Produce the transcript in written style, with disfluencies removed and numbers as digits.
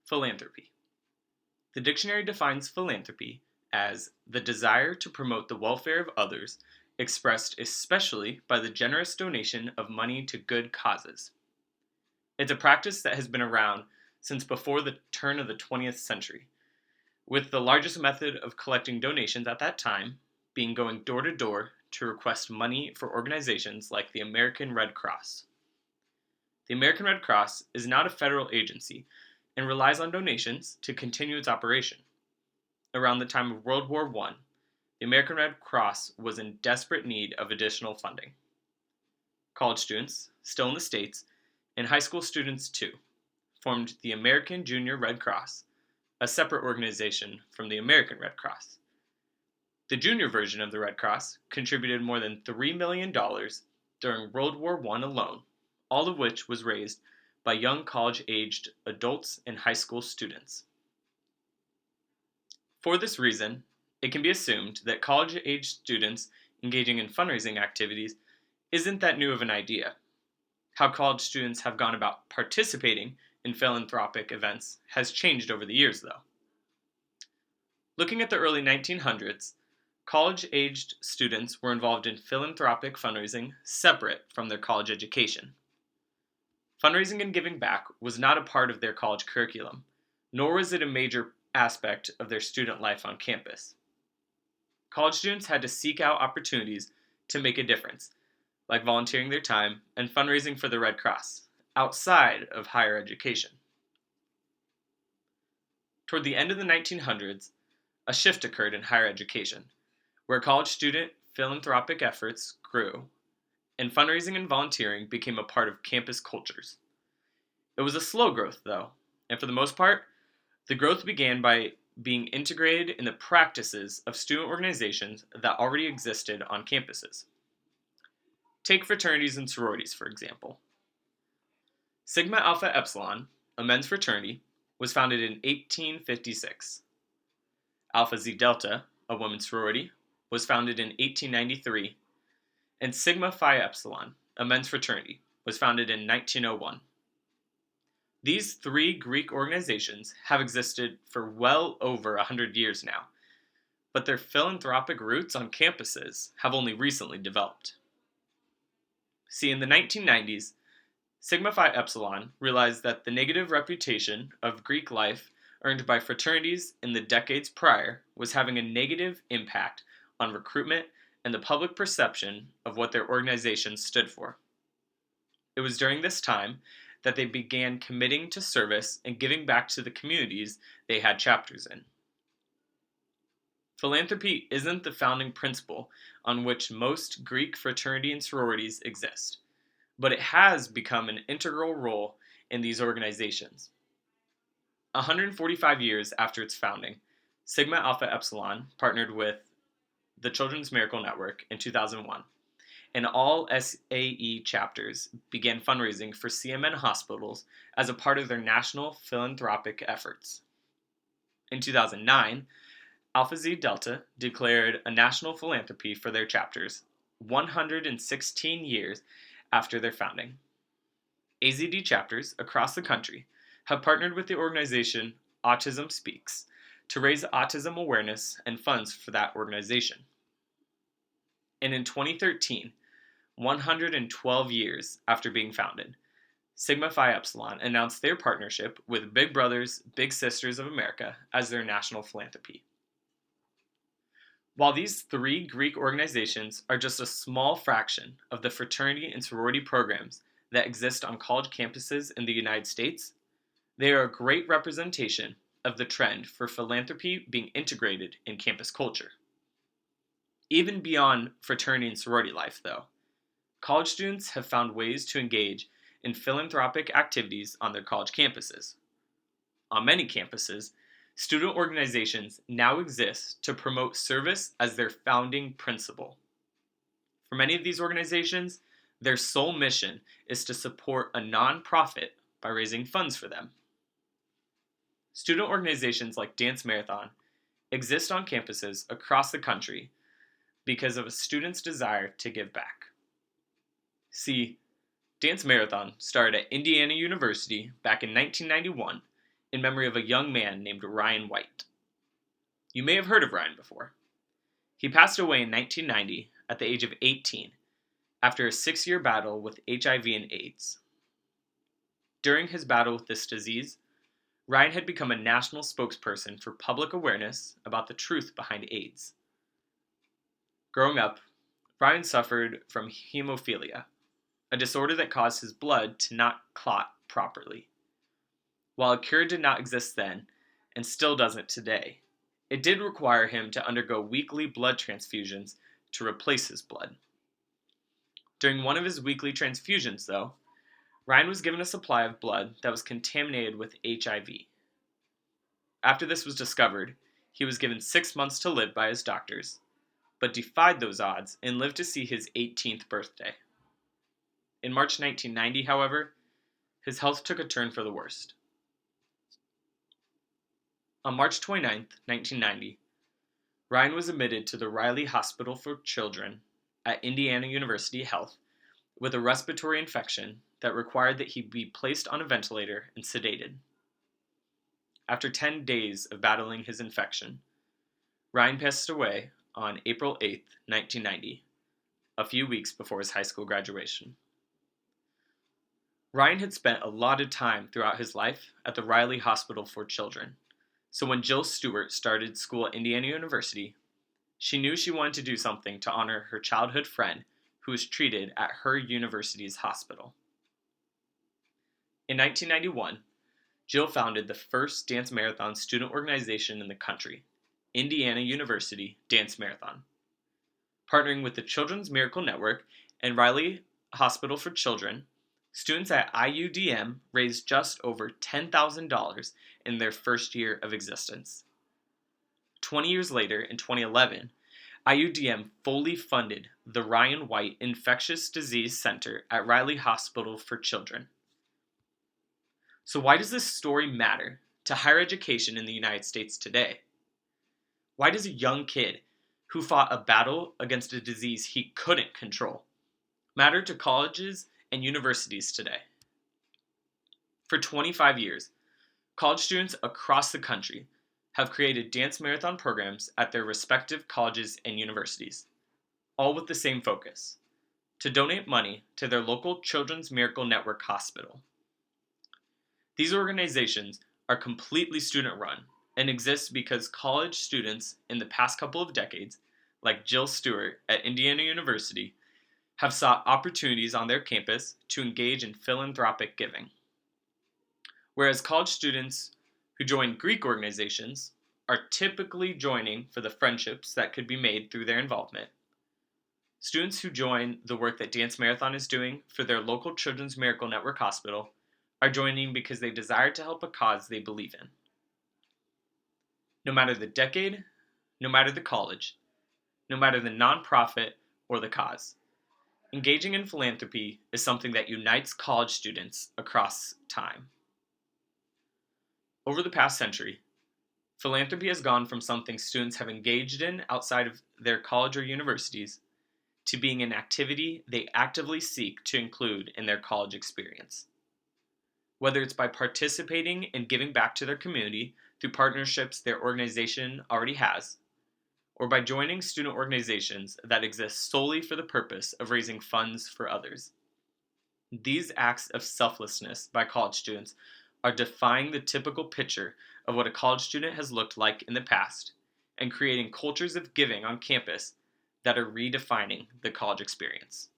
Philanthropy. The dictionary defines philanthropy as the desire to promote the welfare of others, expressed especially by the generous donation of money to good causes. It's a practice that has been around since before the turn of the 20th century, with the largest method of collecting donations at that time being going door to door to request money for organizations like the American Red Cross. The American Red Cross is not a federal agency and relies on donations to continue its operation. Around the time of World War I, the American Red Cross was in desperate need of additional funding. College students, still in the States, and high school students too, formed the American Junior Red Cross, a separate organization from the American Red Cross. The junior version of the Red Cross contributed more than $3 million during World War I alone, all of which was raised by young college-aged adults and high school students. For this reason, it can be assumed that college-aged students engaging in fundraising activities isn't that new of an idea. How college students have gone about participating in philanthropic events has changed over the years, though. Looking at the early 1900s, college-aged students were involved in philanthropic fundraising separate from their college education. Fundraising and giving back was not a part of their college curriculum, nor was it a major aspect of their student life on campus. College students had to seek out opportunities to make a difference, like volunteering their time and fundraising for the Red Cross, outside of higher education. Toward the end of the 1900s, a shift occurred in higher education, where college student philanthropic efforts grew, and fundraising and volunteering became a part of campus cultures. It was a slow growth, though, and for the most part, the growth began by being integrated in the practices of student organizations that already existed on campuses. Take fraternities and sororities, for example. Sigma Alpha Epsilon, a men's fraternity, was founded in 1856. Alpha Xi Delta, a women's sorority, was founded in 1893, and Sigma Phi Epsilon, a men's fraternity, was founded in 1901. These three Greek organizations have existed for well over 100 years now, but their philanthropic roots on campuses have only recently developed. See, in the 1990s, Sigma Phi Epsilon realized that the negative reputation of Greek life earned by fraternities in the decades prior was having a negative impact on recruitment and the public perception of what their organizations stood for. It was during this time that they began committing to service and giving back to the communities they had chapters in. Philanthropy isn't the founding principle on which most Greek fraternity and sororities exist, but it has become an integral role in these organizations. 145 years after its founding, Sigma Alpha Epsilon partnered with the Children's Miracle Network in 2001, and all SAE chapters began fundraising for CMN hospitals as a part of their national philanthropic efforts. In 2009, Alpha Xi Delta declared a national philanthropy for their chapters 116 years after their founding. AZD chapters across the country have partnered with the organization Autism Speaks to raise autism awareness and funds for that organization. And in 2013, 112 years after being founded, Sigma Phi Epsilon announced their partnership with Big Brothers Big Sisters of America as their national philanthropy. While these three Greek organizations are just a small fraction of the fraternity and sorority programs that exist on college campuses in the United States, they are a great representation of the trend for philanthropy being integrated in campus culture. Even beyond fraternity and sorority life, though, college students have found ways to engage in philanthropic activities on their college campuses. On many campuses, student organizations now exist to promote service as their founding principle. For many of these organizations, their sole mission is to support a nonprofit by raising funds for them. Student organizations like Dance Marathon exist on campuses across the country because of a student's desire to give back. See, Dance Marathon started at Indiana University back in 1991 in memory of a young man named Ryan White. You may have heard of Ryan before. He passed away in 1990 at the age of 18 after a 6-year battle with HIV and AIDS. During his battle with this disease, Ryan had become a national spokesperson for public awareness about the truth behind AIDS. Growing up, Ryan suffered from hemophilia, a disorder that caused his blood to not clot properly. While a cure did not exist then, and still doesn't today, it did require him to undergo weekly blood transfusions to replace his blood. During one of his weekly transfusions, though, Ryan was given a supply of blood that was contaminated with HIV. After this was discovered, he was given 6 months to live by his doctors, but defied those odds and lived to see his 18th birthday. In March 1990, however, his health took a turn for the worst. On March 29, 1990, Ryan was admitted to the Riley Hospital for Children at Indiana University Health with a respiratory infection that required that he be placed on a ventilator and sedated. After 10 days of battling his infection, Ryan passed away on April 8, 1990, a few weeks before his high school graduation. Ryan had spent a lot of time throughout his life at the Riley Hospital for Children, so when Jill Stewart started school at Indiana University, she knew she wanted to do something to honor her childhood friend who was treated at her university's hospital. In 1991, Jill founded the first dance marathon student organization in the country, Indiana University Dance Marathon. Partnering with the Children's Miracle Network and Riley Hospital for Children, students at IUDM raised just over $10,000 in their first year of existence. 20 years later, in 2011, IUDM fully funded the Ryan White Infectious Disease Center at Riley Hospital for Children. So why does this story matter to higher education in the United States today? Why does a young kid who fought a battle against a disease he couldn't control matter to colleges and universities today? For 25 years, college students across the country have created dance marathon programs at their respective colleges and universities, all with the same focus: to donate money to their local Children's Miracle Network hospital. These organizations are completely student-run and exist because college students in the past couple of decades, like Jill Stewart at Indiana University, have sought opportunities on their campus to engage in philanthropic giving. Whereas college students who join Greek organizations are typically joining for the friendships that could be made through their involvement, students who join the work that Dance Marathon is doing for their local Children's Miracle Network hospital are joining because they desire to help a cause they believe in. No matter the decade, no matter the college, no matter the nonprofit or the cause, engaging in philanthropy is something that unites college students across time. Over the past century, philanthropy has gone from something students have engaged in outside of their college or universities to being an activity they actively seek to include in their college experience. Whether it's by participating and giving back to their community through partnerships their organization already has, or by joining student organizations that exist solely for the purpose of raising funds for others. These acts of selflessness by college students are defying the typical picture of what a college student has looked like in the past and creating cultures of giving on campus that are redefining the college experience.